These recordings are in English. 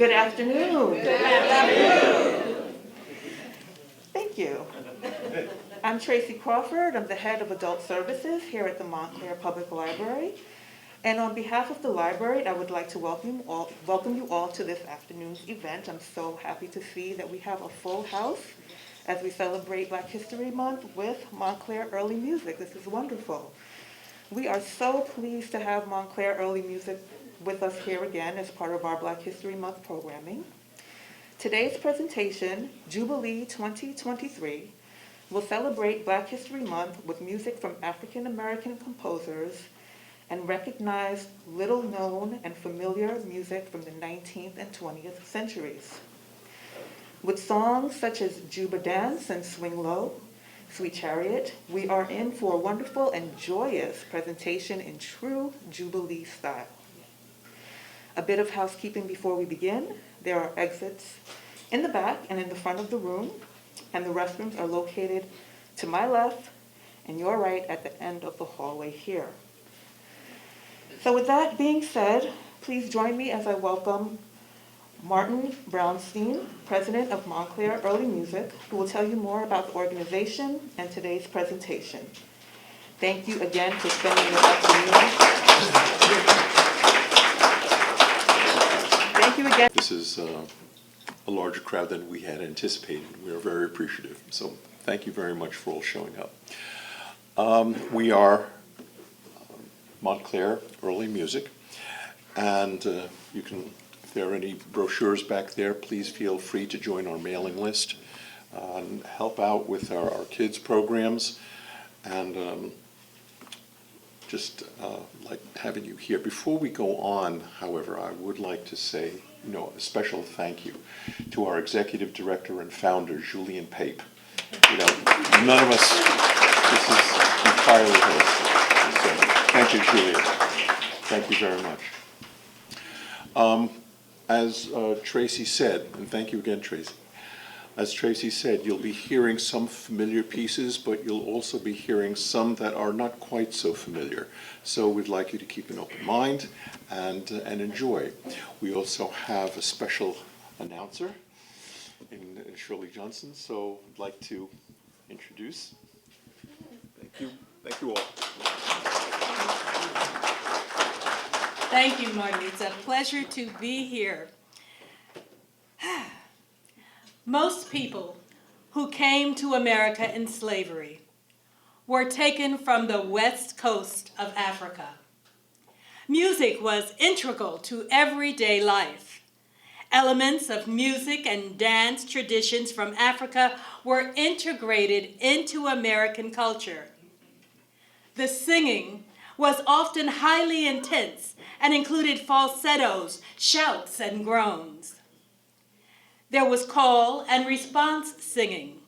Good afternoon. Good afternoon. Thank you. I'm Tracy Crawford. I'm the head of Adult Services here at the Montclair Public Library. And on behalf of the library, I would like to welcome you all to this afternoon's event. I'm so happy to see that we have a full house as we celebrate Black History Month with Montclair Early Music. This is wonderful. We are so pleased to have Montclair Early Music with us here again as part of our Black History Month programming. Today's presentation, Jubilee 2023, will celebrate Black History Month with music from African American composers and recognize little known and familiar music from the 19th and 20th centuries. With songs such as Juba Dance and Swing Low, Sweet Chariot, we are in for a wonderful and joyous presentation in true Jubilee style. A bit of housekeeping before we begin. There are exits in the back and in the front of the room, and the restrooms are located to my left and your right at the end of the hallway here. So with that being said, please join me as I welcome Martin Brownstein, President of Montclair Early Music, who will tell you more about the organization and today's presentation. Thank you again for spending this afternoon. Thank you again. This is a larger crowd than we had anticipated. We are very appreciative. So thank you very much for all showing up. We are Montclair Early Music, and you can, if there are any brochures back there, please feel free to join our mailing list and help out with our kids programs, and just like having you here. Before we go on, however, I would like to say, a special thank you to our executive director and founder, Julian Pape. None of us, this is entirely hers. So, thank you, Julia. Thank you very much. As Tracy said, and thank you again, Tracy. As Tracy said, you'll be hearing some familiar pieces, but you'll also be hearing some that are not quite so familiar. So we'd like you to keep an open mind and enjoy. We also have a special announcer in Shirley Johnson, so I'd like to introduce. Thank you. Thank you all. Thank you, Martin. It's a pleasure to be here. Most people who came to America in slavery were taken from the west coast of Africa. Music was integral to everyday life. Elements of music and dance traditions from Africa were integrated into American culture. The singing was often highly intense and included falsettos, shouts, and groans. There was call and response singing,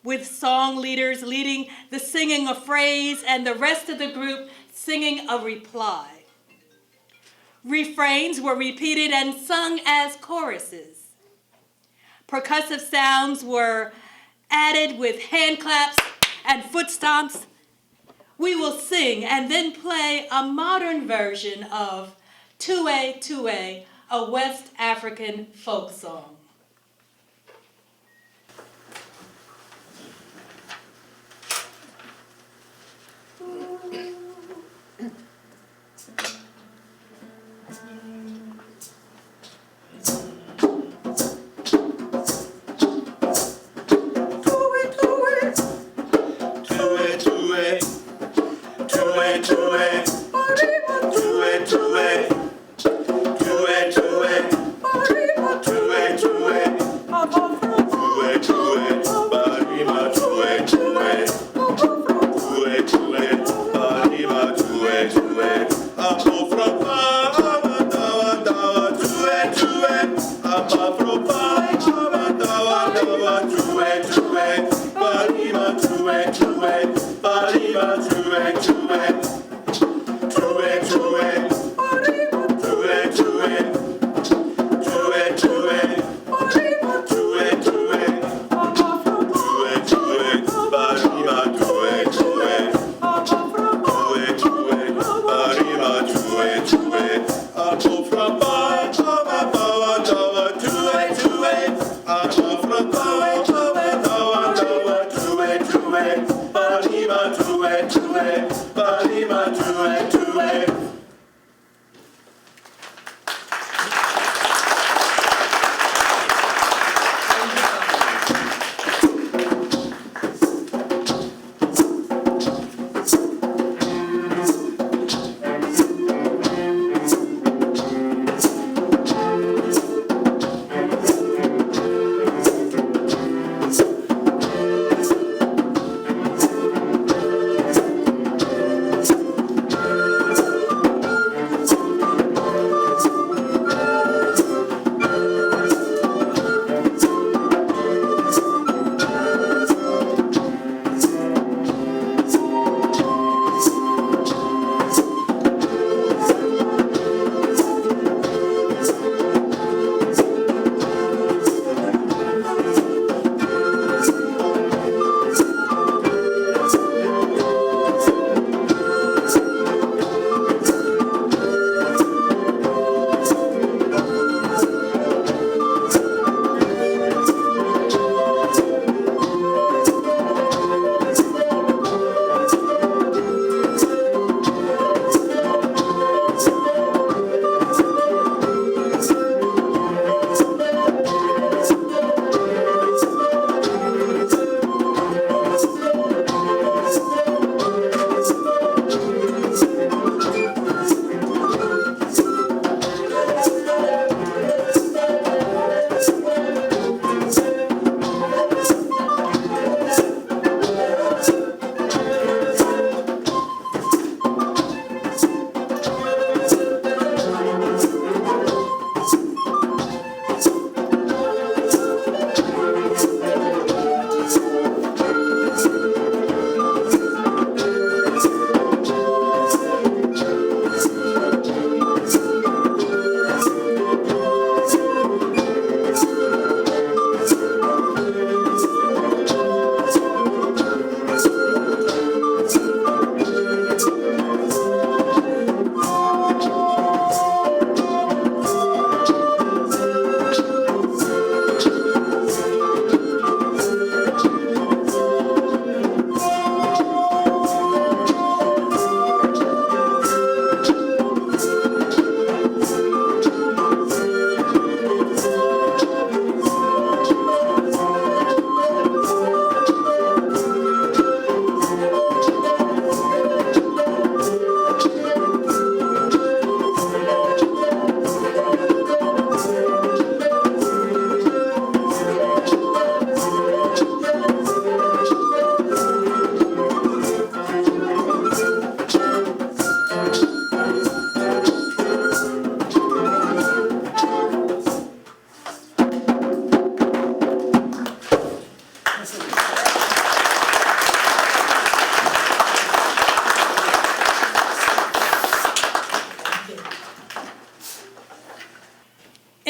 with song leaders leading the singing a phrase and the rest of the group singing a reply. Refrains were repeated and sung as choruses. Percussive sounds were added with hand claps and foot stomps. We will sing and then play a modern version of Tue Tue, a West African folk song.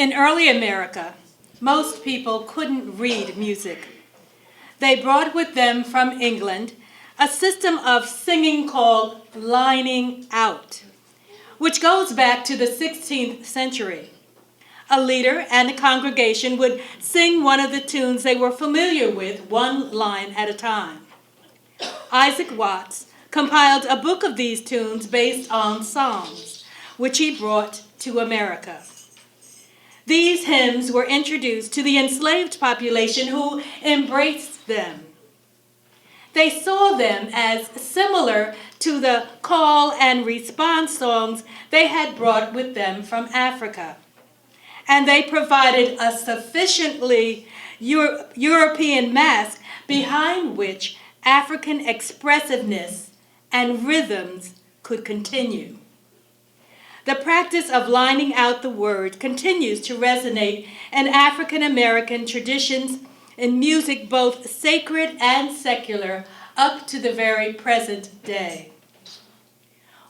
In early America, most people couldn't read music. They brought with them from England a system of singing called lining out, which goes back to the 16th century. A leader and a congregation would sing one of the tunes they were familiar with, one line at a time. Isaac Watts compiled a book of these tunes based on Psalms, which he brought to America. These hymns were introduced to the enslaved population who embraced them. They saw them as similar to the call and response songs they had brought with them from Africa. And they provided a sufficiently European mask behind which African expressiveness and rhythms could continue. The practice of lining out the word continues to resonate in African American traditions in music, both sacred and secular, up to the very present day.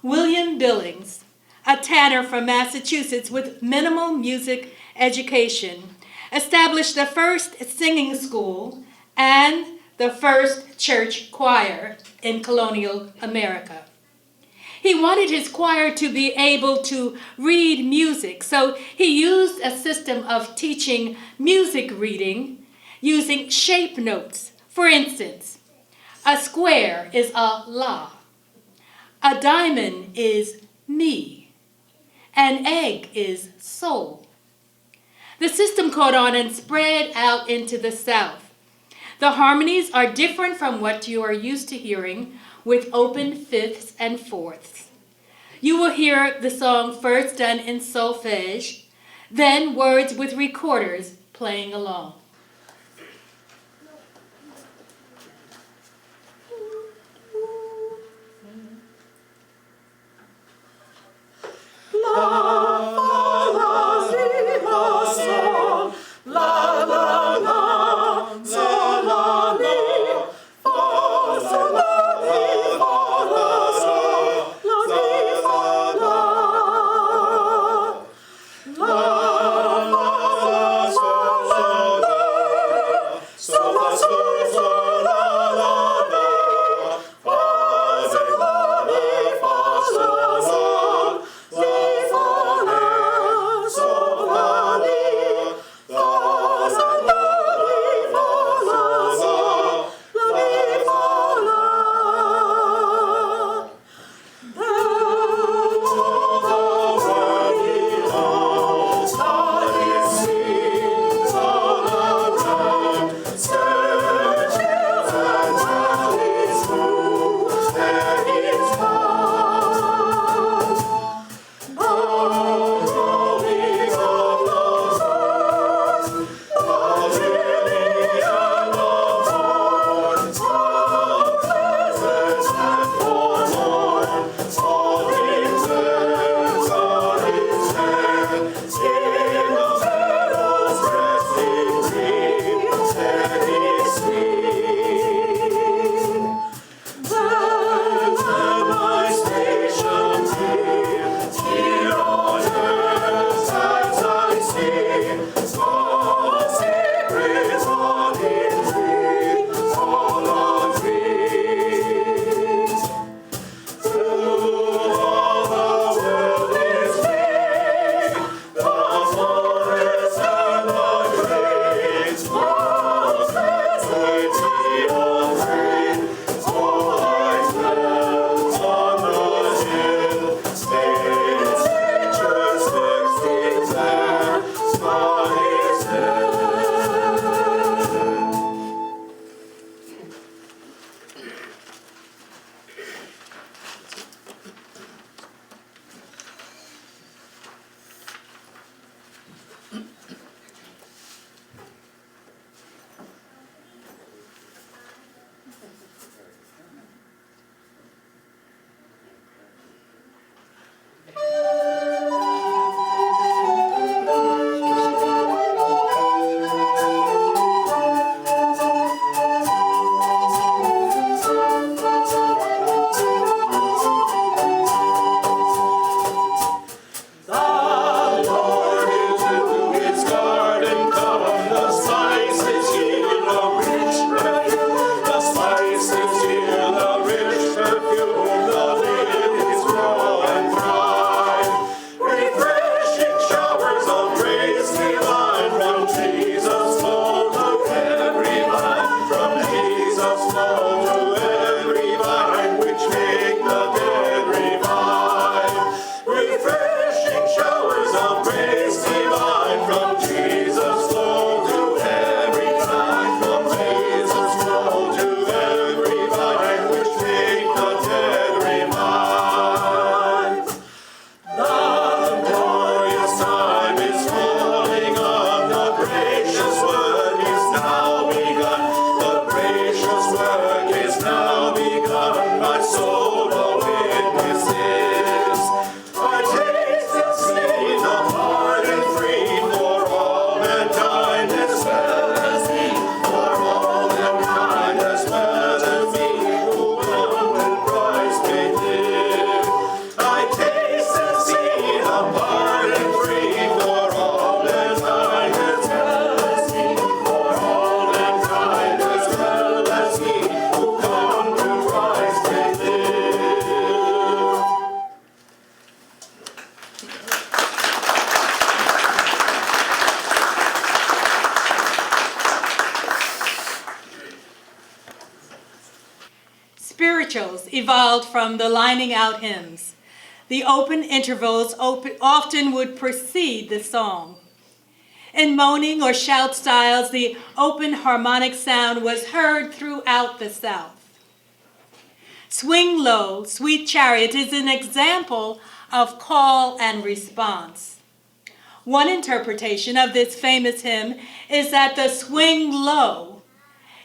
William Billings, a tanner from Massachusetts with minimal music education, established the first singing school and the first church choir in colonial America. He wanted his choir to be able to read music, so he used a system of teaching music reading using shape notes. For instance, a square is a la, A diamond is me. An egg is soul. The system caught on and spread out into the South. The harmonies are different from what you are used to hearing, with open fifths and fourths. You will hear the song first done in solfege, then words with recorders playing along. La Spirituals evolved from the lining out hymns. The open intervals often would precede the song. In moaning or shout styles, the open harmonic sound was heard throughout the South. Swing Low, Sweet Chariot is an example of call and response. One interpretation of this famous hymn is that the swing low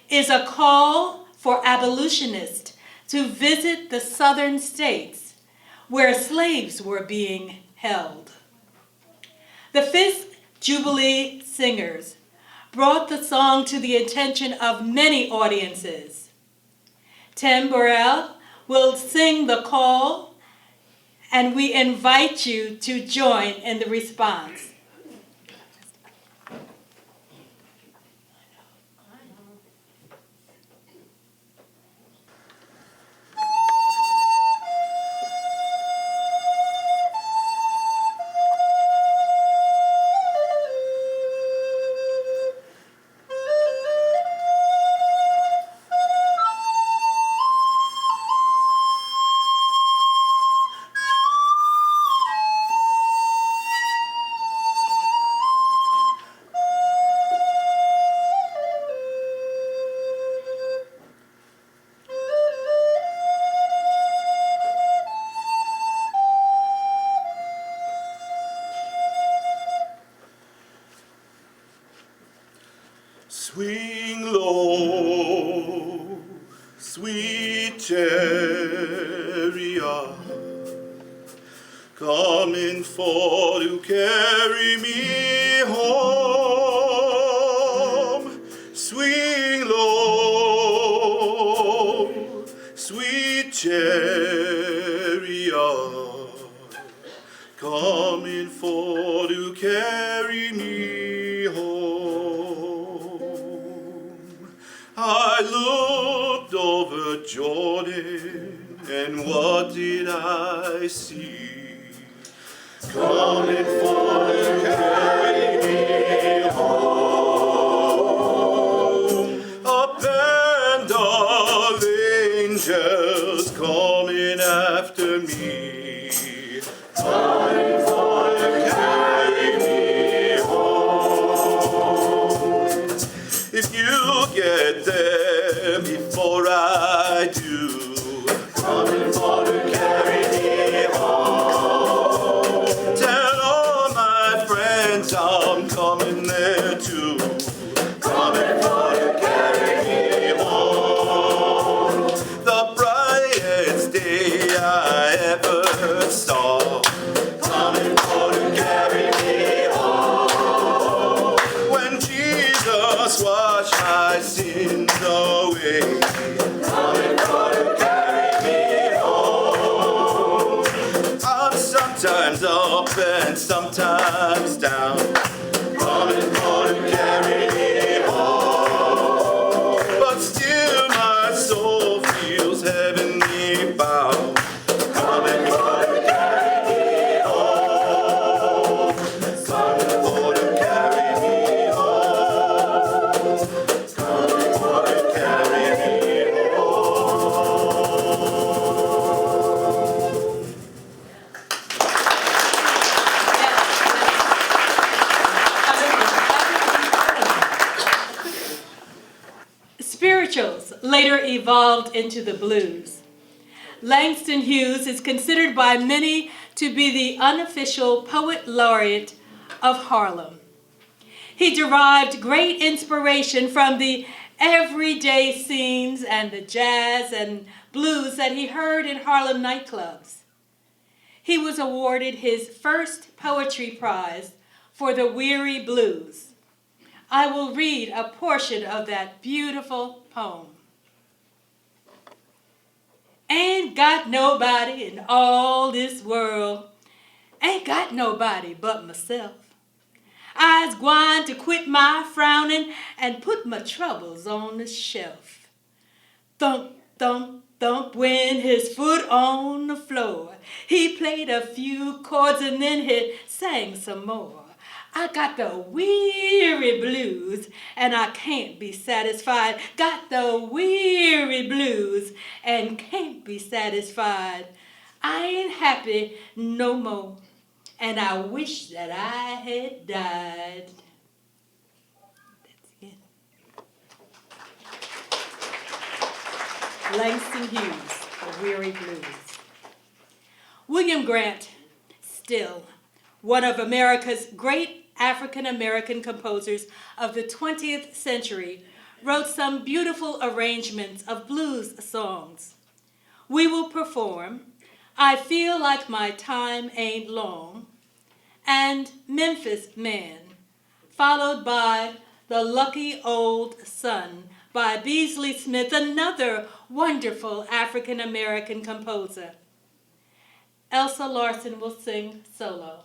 is a call for abolitionists to visit the southern states where slaves were being held. The fifth Jubilee singers brought the song to the attention of many audiences. Tim Burrell will sing the call, and we invite you to join in the response. Swing low, sweet chariot, coming for to carry me home. Swing low, sweet chariot, coming for to carry me home. I looked over Jordan, and what did I see? Coming for to carry me home. A band of angels coming after me. Coming for to carry me home. If you get there before I do, coming for to carry me home. Tell all my friends I'm coming there too, coming for to carry me home. The brightest day I ever saw, coming for to carry me home. When Jesus washed my sins away, coming for to carry me home. I'm sometimes up and sometimes down, coming for to carry me home. But still my soul feels heavenly bound, coming for to carry me home. Coming for to carry me home. Coming for to carry me Spirituals later evolved into the blues. Langston Hughes is considered by many to be the unofficial poet laureate of Harlem. He derived great inspiration from the everyday scenes and the jazz and blues that he heard in Harlem nightclubs. He was awarded his first poetry prize for the Weary Blues. I will read a portion of that beautiful poem. Ain't got nobody in all this world, ain't got nobody but myself. I's gwine to quit my frowning and put my troubles on the shelf. Thump, thump, thump when his foot on the floor. He played a few chords and then he sang some more. I got the weary blues and I can't be satisfied. Got the weary blues and can't be satisfied. I ain't happy no more and I wish that I had died. That's it. Langston Hughes, The Weary Blues. William Grant, still one of America's great African-American composers of the 20th century, wrote some beautiful arrangements of blues songs. We will perform I Feel Like My Time Ain't Long and Memphis Man, followed by The Lucky Old Sun by Beasley Smith, another wonderful African-American composer. Elsa Larson will sing solo.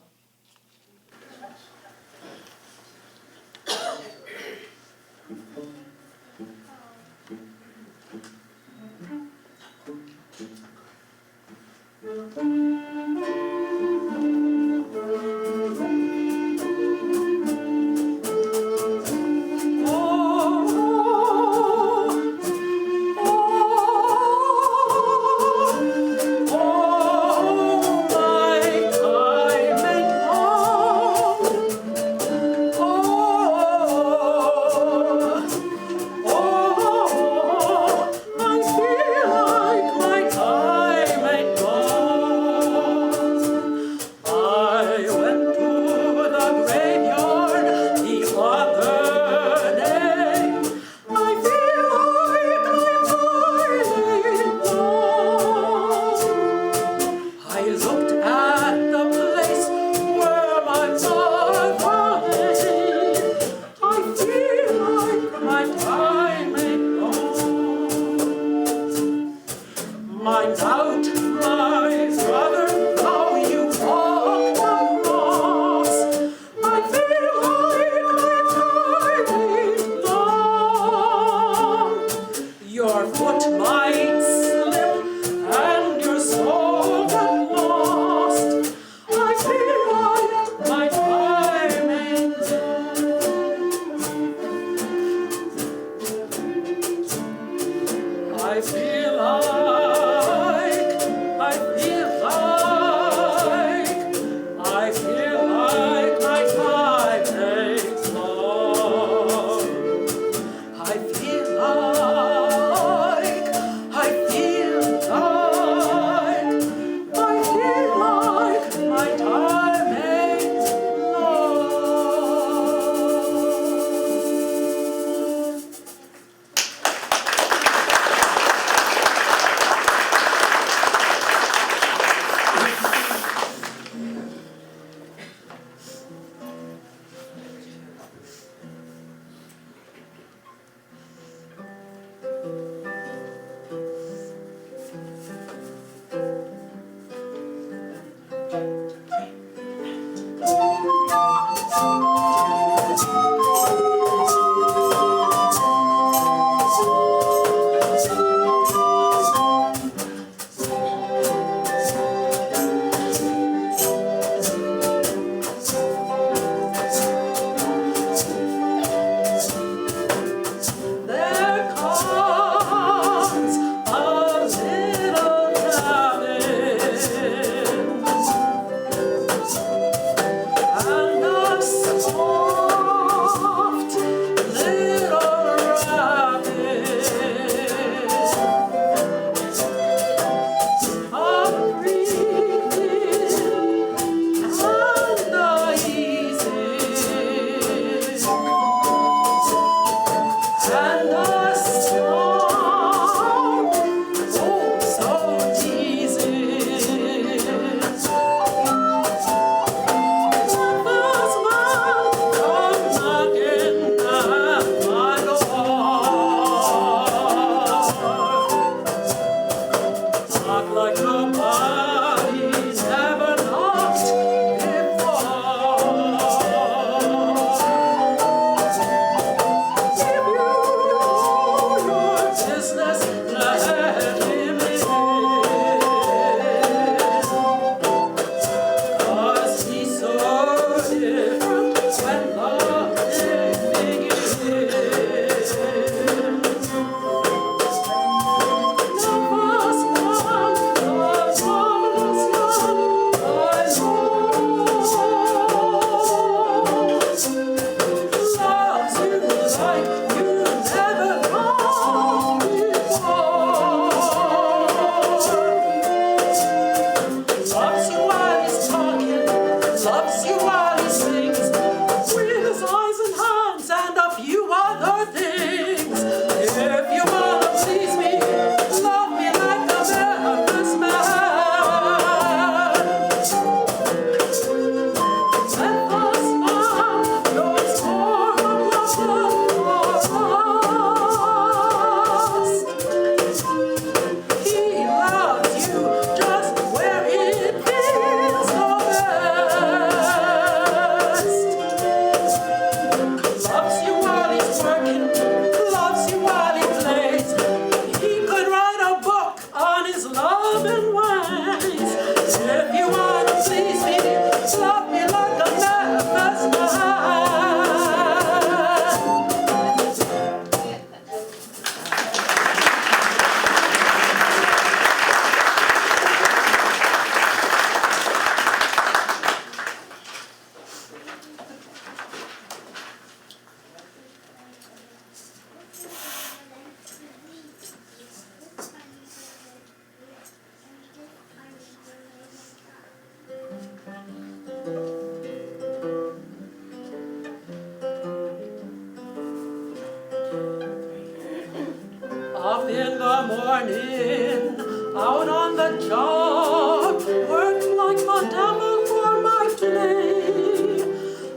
the morning, out on the job, work like the devil for my play.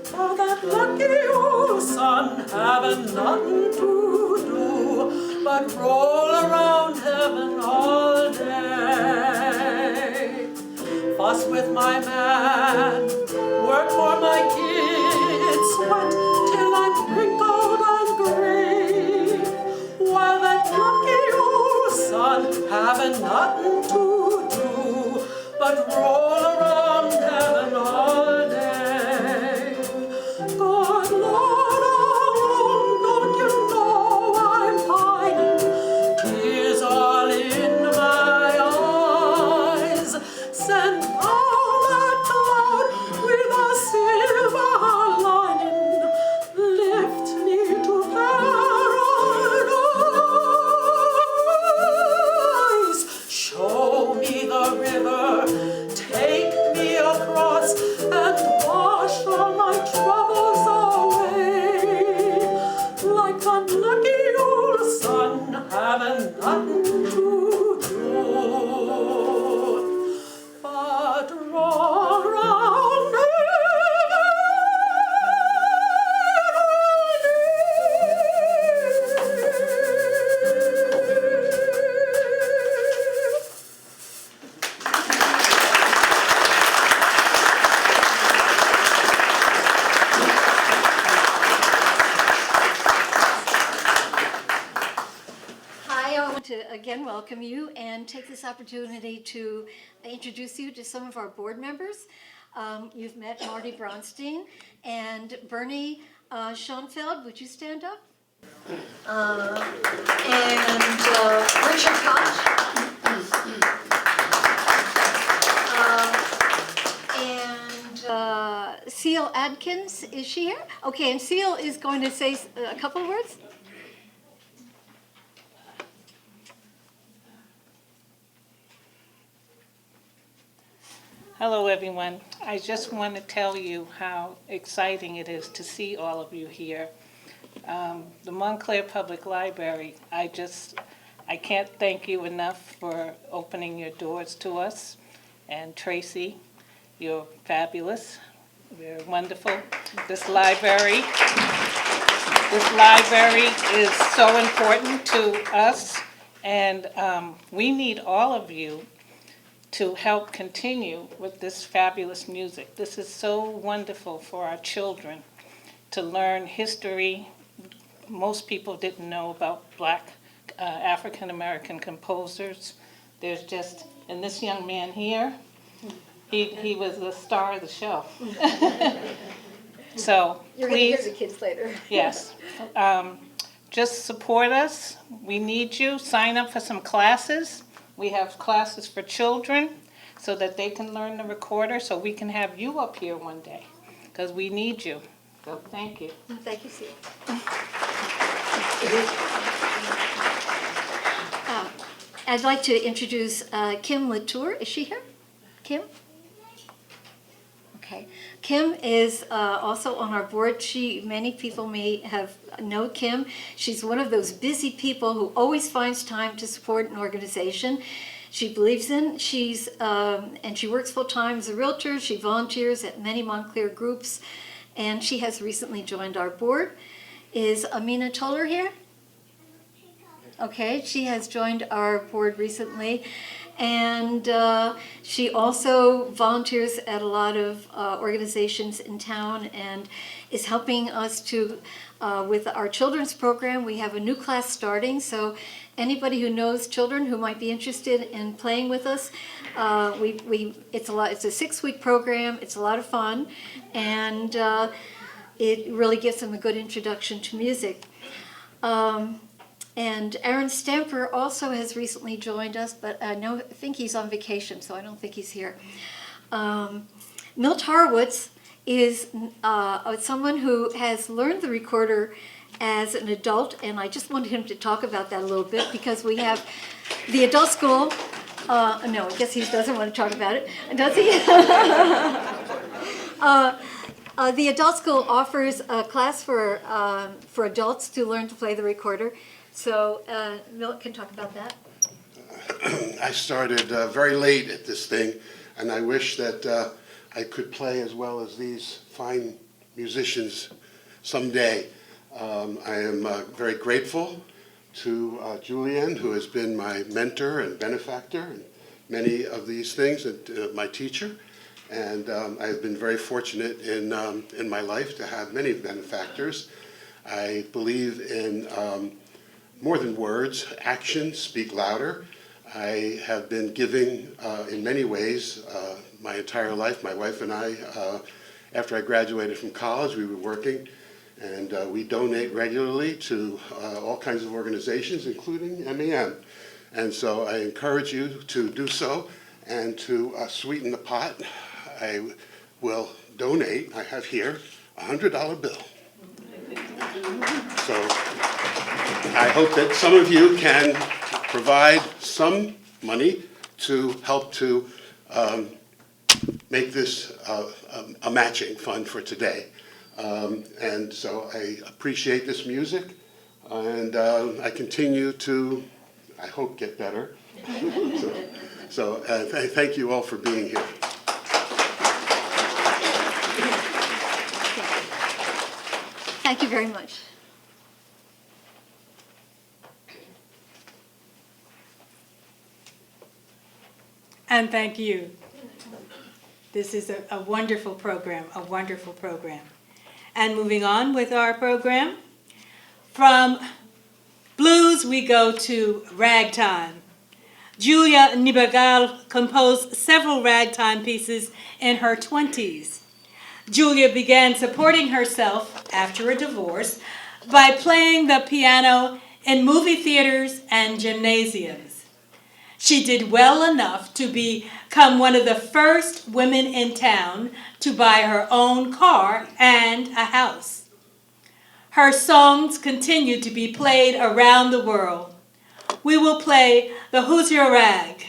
For that lucky old sun having nothing to do but roll around heaven all day. Fuss with my man, work for my kids, sweat till I'm wrinkled and gray, while that lucky old sun having nothing to do but roll around heaven all day. Good Lord, oh, don't you know I'm pining? Tears all in my eyes. Send all that cloud with a silver lining. Lift me to paradise. Show me the river. Take me across and wash all my troubles away. Like that lucky old sun having nothing to do but roll round Hi, I want to again welcome you and take this opportunity to introduce you to some of our board members. You've met Marty Bronstein and Bernie Schoenfeld. Would you stand up? And Richard Koch. And Seal Adkins, is she here? Okay, and Seal is going to say a couple of words. Hello, everyone. I just want to tell you how exciting it is to see all of you here. The Montclair Public Library, I can't thank you enough for opening your doors to us. And Tracy, you're fabulous. You're wonderful. This library is so important to us, and we need all of you to help continue with this fabulous music. This is so wonderful for our children to learn history. Most people didn't know about Black African American composers. There's just, and this young man here, he was the star of the show. So You're going to hear please, the kids later. yes, just support us. We need you. Sign up for some classes. We have classes for children so that they can learn the recorder, so we can have you up here one day, because we need you. So thank you. Thank you, Sue. I'd like to introduce Kim Latour. Is she here? Kim? Okay. Kim is also on our board. Many people may know Kim. She's one of those busy people who always finds time to support an organization she believes in. And she works full time as a realtor. She volunteers at many Montclair groups, and she has recently joined our board. Is Amina Toller here? Okay, she has joined our board recently. And she also volunteers at a lot of organizations in town and is helping us with our children's program. We have a new class starting, so anybody who knows children who might be interested in playing with us, it's a 6-week program. It's a lot of fun, and it really gives them a good introduction to music. And Aaron Stamper also has recently joined us, but I think he's on vacation, so I don't think he's here. Milt Horowitz is someone who has learned the recorder as an adult, and I just wanted him to talk about that a little bit, because we have the adult school. No, I guess he doesn't want to talk about it, does he? The adult school offers a class for adults to learn to play the recorder. So Milt can talk about that. I started very late at this thing, and I wish that I could play as well as these fine musicians someday. I am very grateful to Julianne, who has been my mentor and benefactor in many of these things, and my teacher. And I have been very fortunate in my life to have many benefactors. I believe in more than words. Actions speak louder. I have been giving in many ways my entire life. My wife and I, after I graduated from college, we were working, and we donate regularly to all kinds of organizations, including MEM. And so I encourage you to do so, and to sweeten the pot, I will donate, I have here, a $100 bill. So I hope that some of you can provide some money to help to make this a matching fund for today. And so I appreciate this music, and I continue to, I hope, get better. So thank you all for being here. Thank you very much. And thank you. This is a wonderful program, a wonderful program. And moving on with our program, from blues we go to ragtime. Julia Nibergal composed several ragtime pieces in her 20s. Julia began supporting herself after a divorce by playing the piano in movie theaters and gymnasiums. She did well enough to become one of the first women in town to buy her own car and a house. Her songs continue to be played around the world. We will play the Who's Your Rag?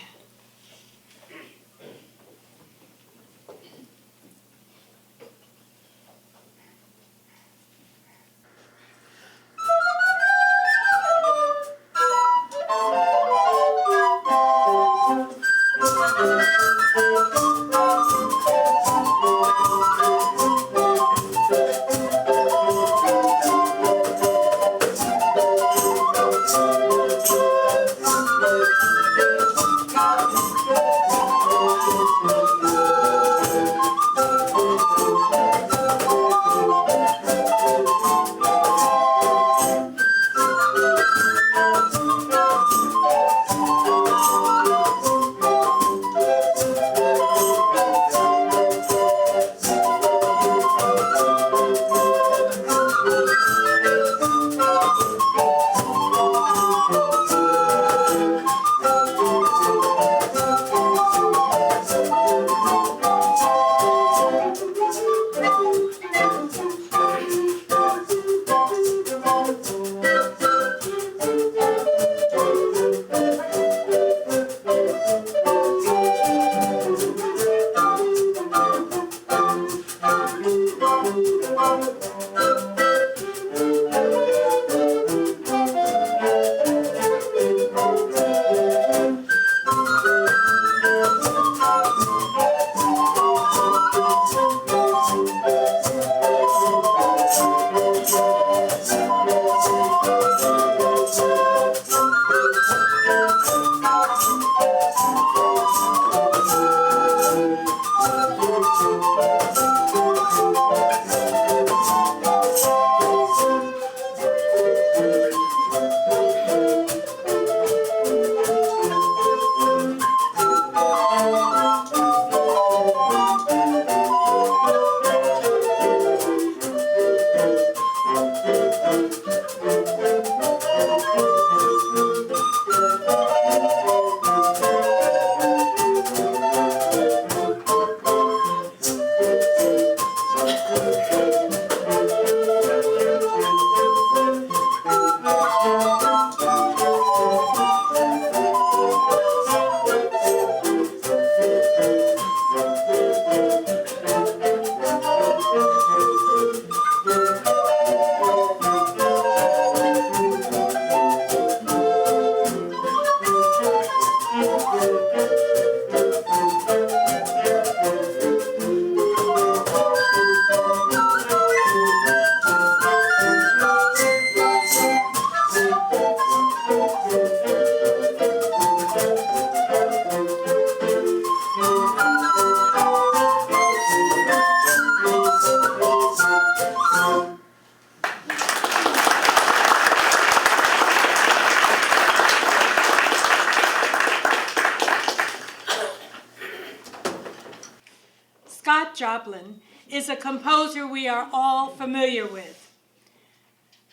Scott Joplin is a composer we are all familiar with.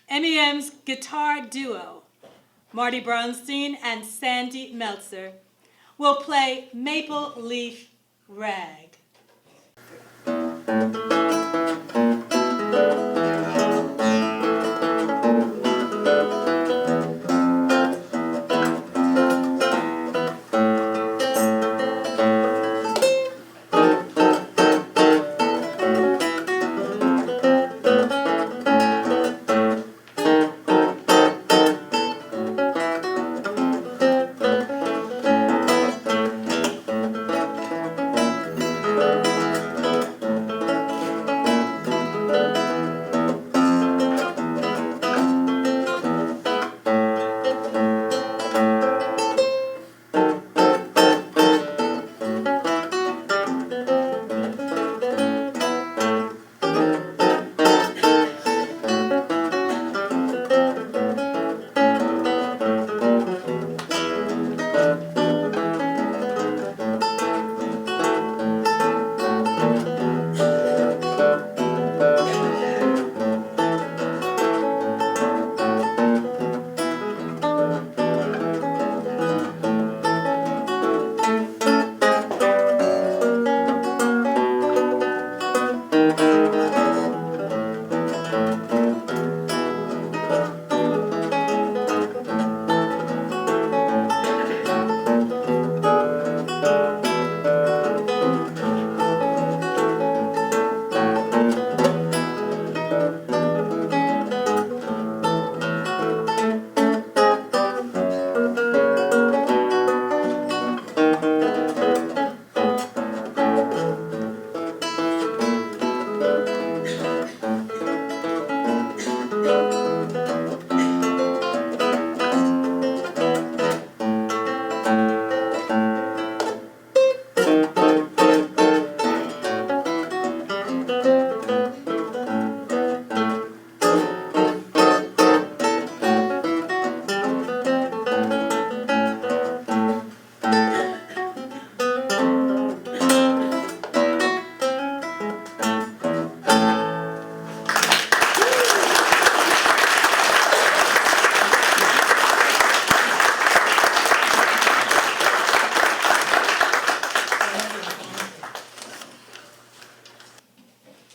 MEM's guitar duo, Marty Bronstein and Sandy Meltzer, will play Maple Leaf Rag.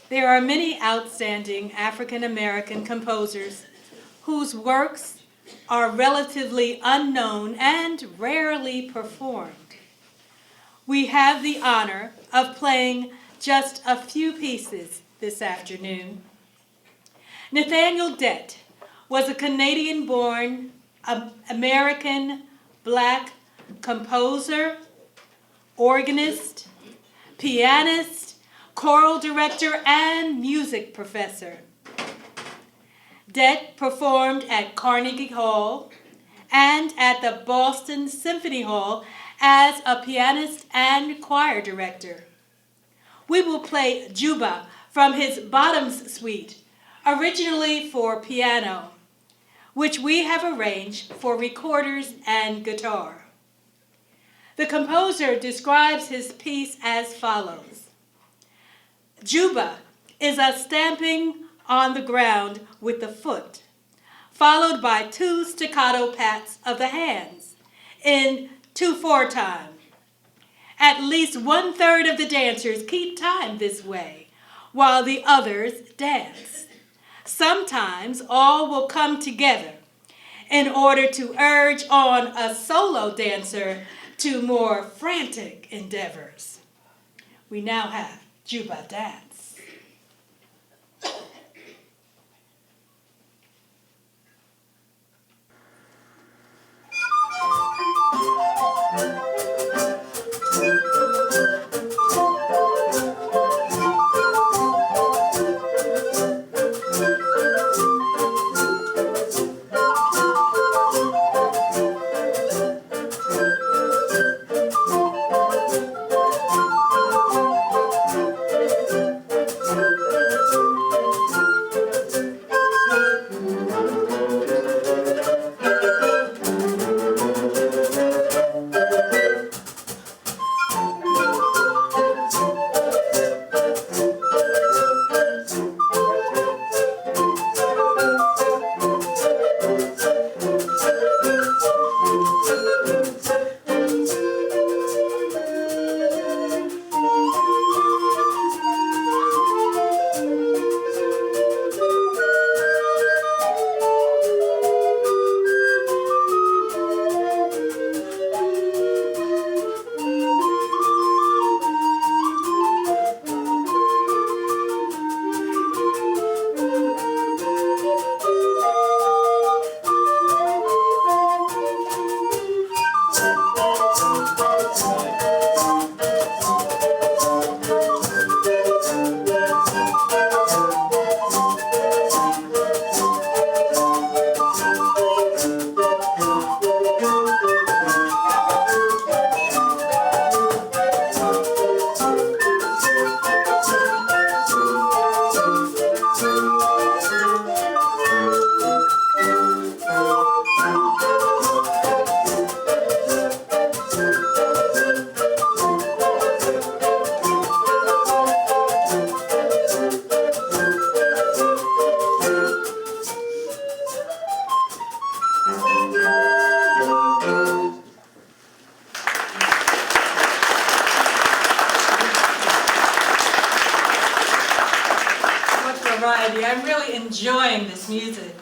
There are many outstanding African American composers whose works are relatively unknown and rarely performed. We have the honor of playing just a few pieces this afternoon. Nathaniel Dett was a Canadian-born American Black composer, organist, pianist, choral director, and music professor. Dett performed at Carnegie Hall and at the Boston Symphony Hall as a pianist and choir director. We will play Juba from his Bottoms Suite, originally for piano, which we have arranged for recorders and guitar. The composer describes his piece as follows. Juba is a stamping on the ground with the foot, followed by 2 staccato pats of the hands in 2/4 time. At least 1/3 of the dancers keep time this way, while the others dance. Sometimes all will come together in order to urge on a solo dancer to more frantic endeavors. We now have Juba dance. Society. I'm really enjoying this music.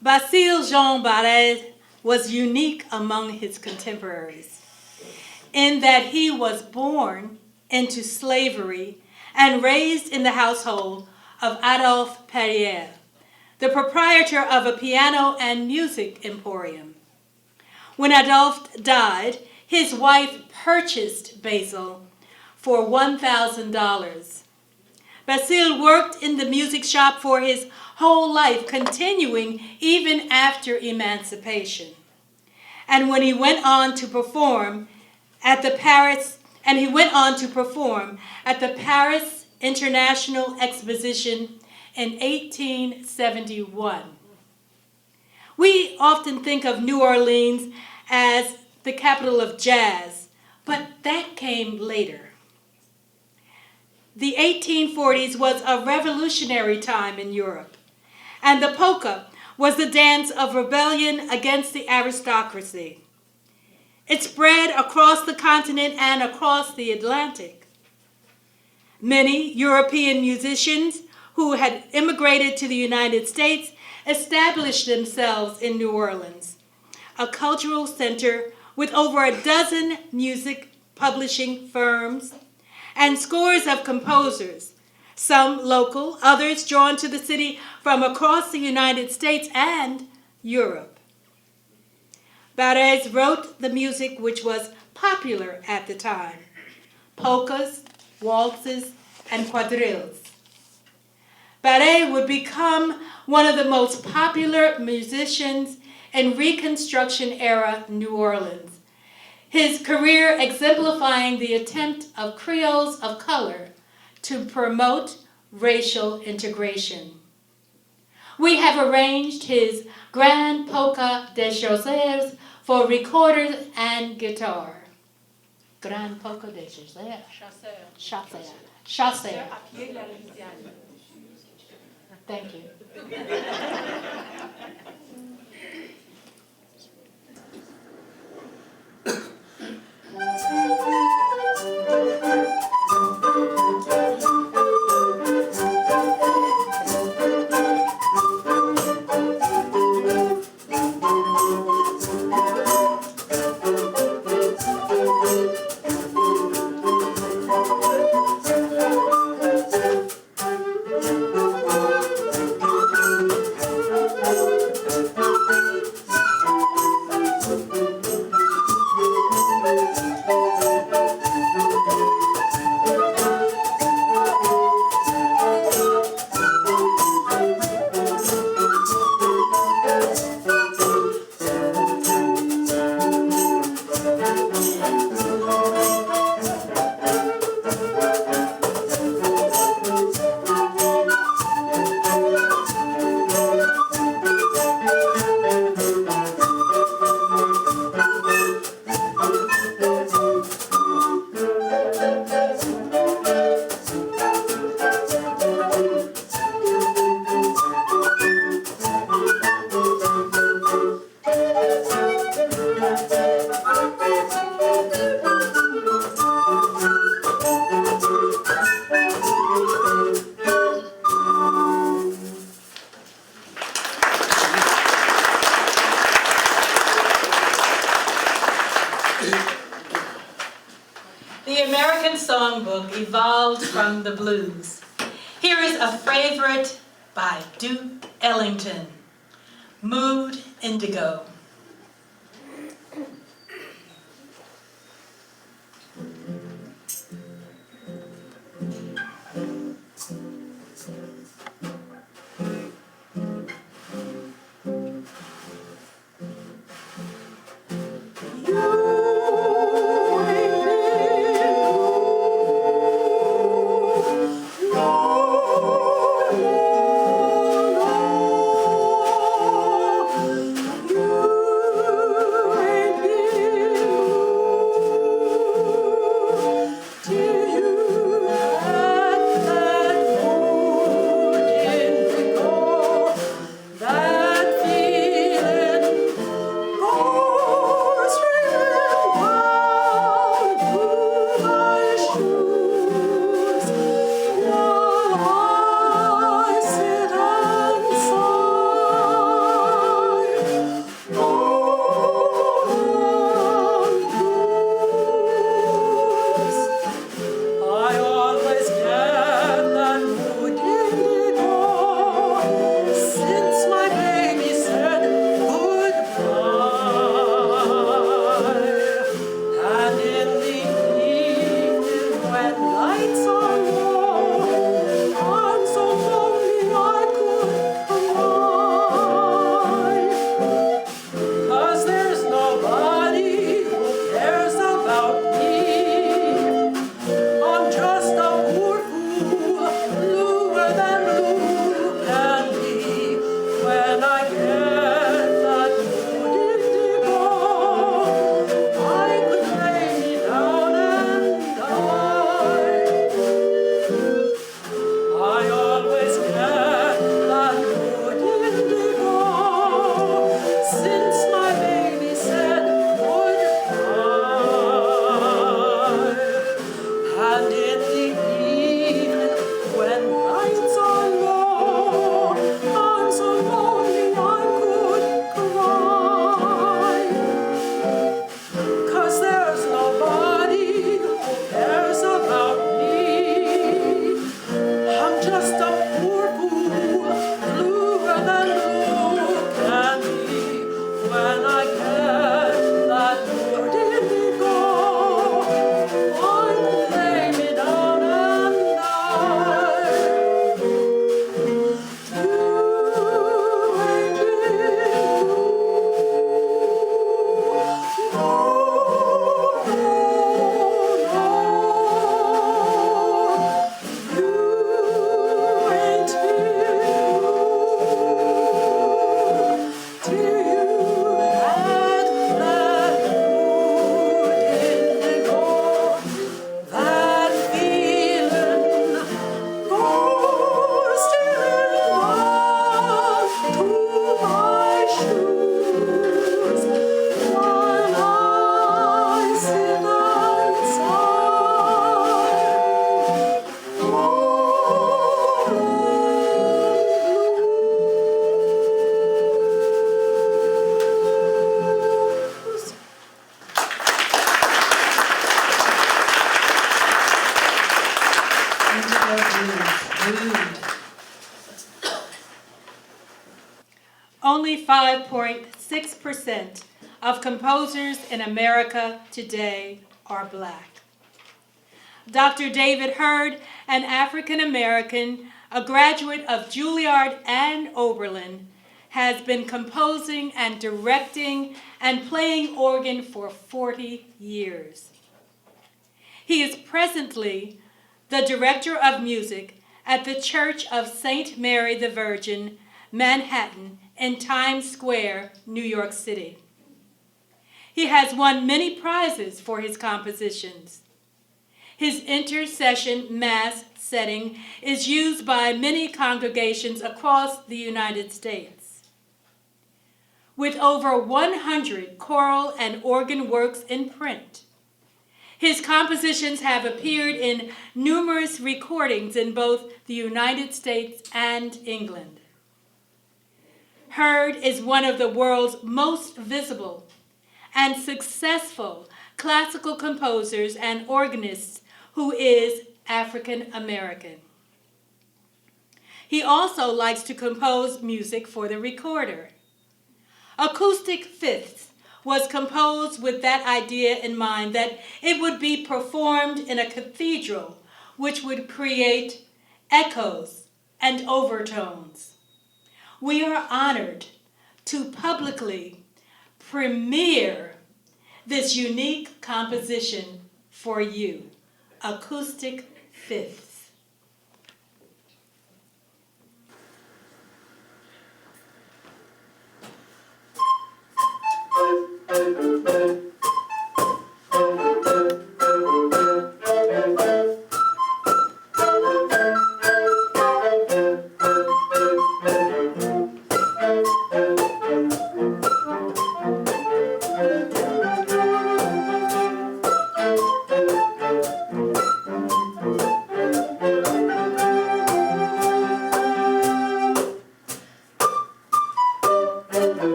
Basile Jean Barrès was unique among his contemporaries in that he was born into slavery and raised in the household of Adolphe Perrier, the proprietor of a piano and music emporium. When Adolphe died, his wife purchased Basile for $1,000. Basile worked in the music shop for his whole life, continuing even after emancipation. And when he went on to perform at the Paris International Exposition in 1871. We often think of New Orleans as the capital of jazz, but that came later. The 1840s was a revolutionary time in Europe, and the polka was the dance of rebellion against the aristocracy. It spread across the continent and across the Atlantic. Many European musicians who had immigrated to the United States established themselves in New Orleans, a cultural center with over a dozen music publishing firms and scores of composers, some local, others drawn to the city from across the United States and Europe. Barrès wrote the music which was popular at the time: polkas, waltzes, and quadrilles. Barrès would become one of the most popular musicians in Reconstruction-era New Orleans, his career exemplifying the attempt of Creoles of color to promote racial integration. We have arranged his Grand Polka des Chasseurs for recorder and guitar. Grand Polka des Chasseurs. Chasseurs. Thank you. The American songbook evolved from the blues. Here is a favorite by Duke Ellington, Mood Indigo. You Only 5.6% of composers in America today are Black. Dr. David Hurd, an African American, a graduate of Juilliard and Oberlin, has been composing and directing and playing organ for 40 years. He is presently the director of music at the Church of St. Mary the Virgin, Manhattan, in Times Square, New York City. He has won many prizes for his compositions. His intercession mass setting is used by many congregations across the United States. With over 100 choral and organ works in print, his compositions have appeared in numerous recordings in both the United States and England. Hurd is one of the world's most visible and successful classical composers and organists who is African American. He also likes to compose music for the recorder. Acoustic Fifths was composed with that idea in mind, that it would be performed in a cathedral, which would create echoes and overtones. We are honored to publicly premiere this unique composition for you, Acoustic Fifths.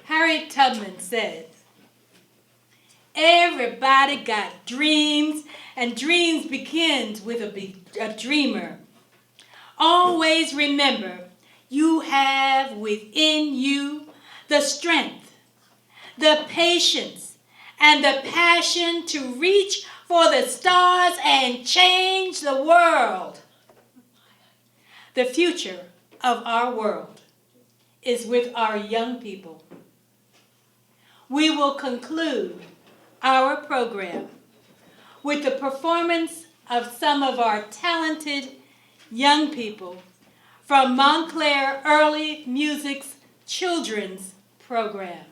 Harriet Tubman said, "Everybody got dreams, and dreams begins with a dreamer. Always remember, you have within you the strength, the patience, and the passion to reach for the stars and change the world." The future of our world is with our young people. We will conclude our program with the performance of some of our talented young people from Montclair Early Music's children's program.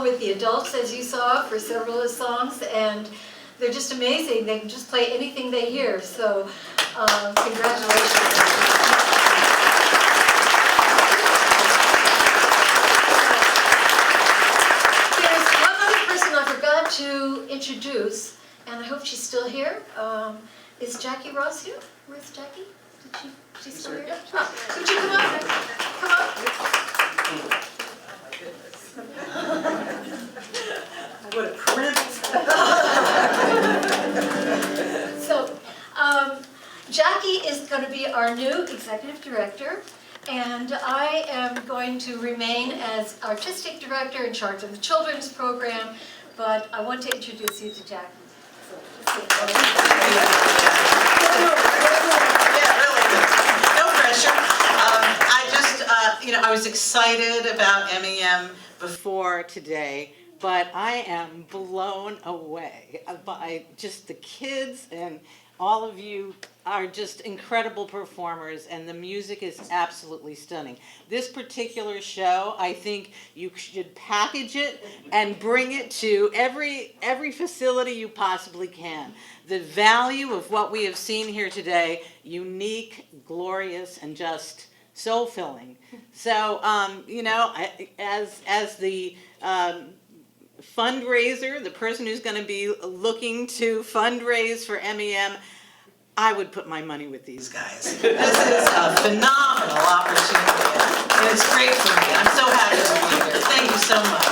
with the adults, as you saw, for several of the songs, and they're just amazing. They can just play anything they hear, so congratulations. To introduce, and I hope she's still here. Is Jackie Ross here? Where's Jackie? She's still here? Oh, would you come up? Come up. What a prince. So, Jackie is going to be our new executive director, and I am going to remain as artistic director in charge of the children's program. But I want to introduce you to Jackie. No pressure. I was excited about MEM before today, but I am blown away by just the kids, and all of you are just incredible performers, and the music is absolutely stunning. This particular show, I think you should package it and bring it to every facility you possibly can. The value of what we have seen here today, unique, glorious, and just soul-filling. So, as the fundraiser, the person who's going to be looking to fundraise for MEM, I would put my money with these guys. This is a phenomenal opportunity, and it's great for me. I'm so happy to be here. Thank you so much.